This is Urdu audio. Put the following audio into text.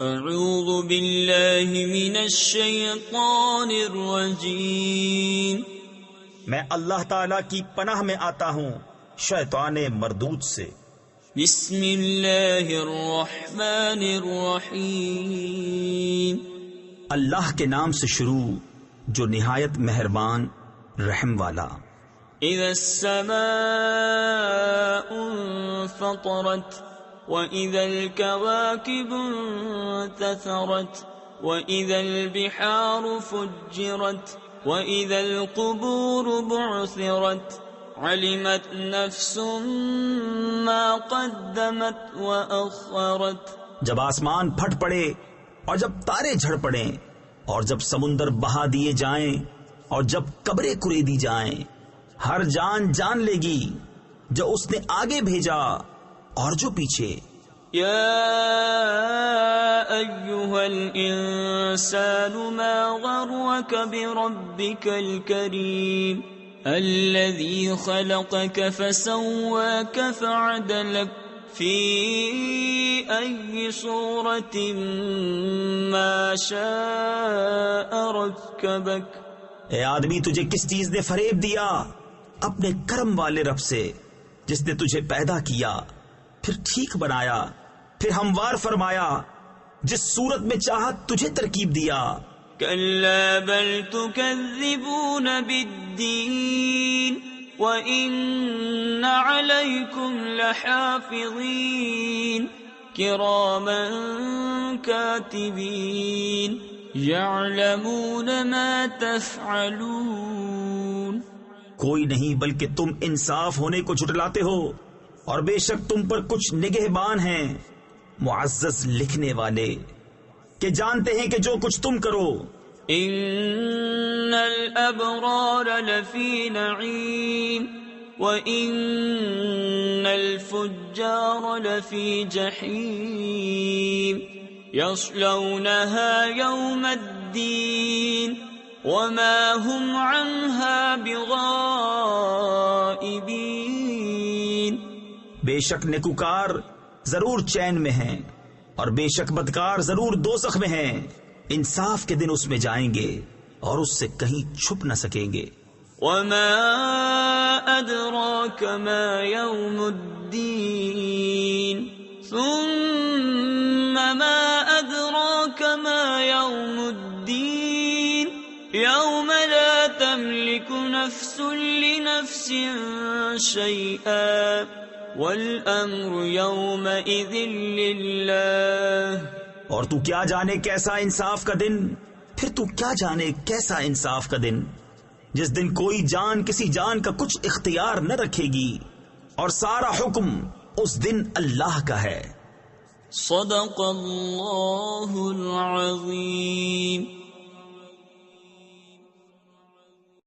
اعوذ باللہ من الشیطان الرجیم، میں اللہ تعالی کی پناہ میں آتا ہوں شیطان مردود سے۔ بسم اللہ الرحمن الرحیم، اللہ کے نام سے شروع جو نہایت مہربان رحم والا۔ اذا السماء انفطرت وَإِذَا الْكَوَاكِبُ انتَثَرَتْ وَإِذَا الْبِحَارُ فُجِّرَتْ وَإِذَا الْقُبُورُ بُعْثِرَتْ عَلِمَتْ نَفْسٌ مَا قَدَّمَتْ وَأَخَّرَتْ۔ جب آسمان پھٹ پڑے اور جب تارے جھڑ پڑیں اور جب سمندر بہا دیے جائیں اور جب قبریں کریدی جائیں، ہر جان جان لے گی جو اس نے آگے بھیجا اور جو پیچھے۔ یا ایھا الانسان ما غرک بربک الکریم الذی خلقک فسواک فعدلک فی ای صورت ما شاء رکبک۔ اے آدمی، تجھے کس چیز نے فریب دیا؟ اپنے کرم والے رب سے جس نے تجھے پیدا کیا، پھر ٹھیک بنایا، پھر ہموار فرمایا، جس صورت میں چاہت تجھے ترکیب دیا۔ کلا بل تکذبون بالدین وان علیکم لحافظین کراما کاتبین یعلمون ما تفعلون۔ کوئی نہیں بلکہ تم انصاف ہونے کو جھٹلاتے ہو، اور بے شک تم پر کچھ نگہبان ہیں معزز لکھنے والے کہ جانتے ہیں کہ جو کچھ تم کرو۔ ان الابرار لفی نعیم وان الفجار لفی جحیم یصلونها یوم الدین وما هم عنها بغائبین۔ بے شک نیکوکار ضرور چین میں ہیں اور بے شک بدکار ضرور دوزخ میں ہیں۔ انصاف کے دن اس میں جائیں گے اور اس سے کہیں چھپ نہ سکیں گے۔ وما ادراک ما یوم الدین ثم ما ادراک ما یوم الدین یوم لا تملک نفس لنفس شیئا والامر یومئذ للہ۔ اور تو کیا جانے کیسا انصاف کا دن، پھر تو کیا جانے کیسا انصاف کا دن جس دن کوئی جان کسی جان کا کچھ اختیار نہ رکھے گی، اور سارا حکم اس دن اللہ کا ہے۔ صدق اللہ العظیم۔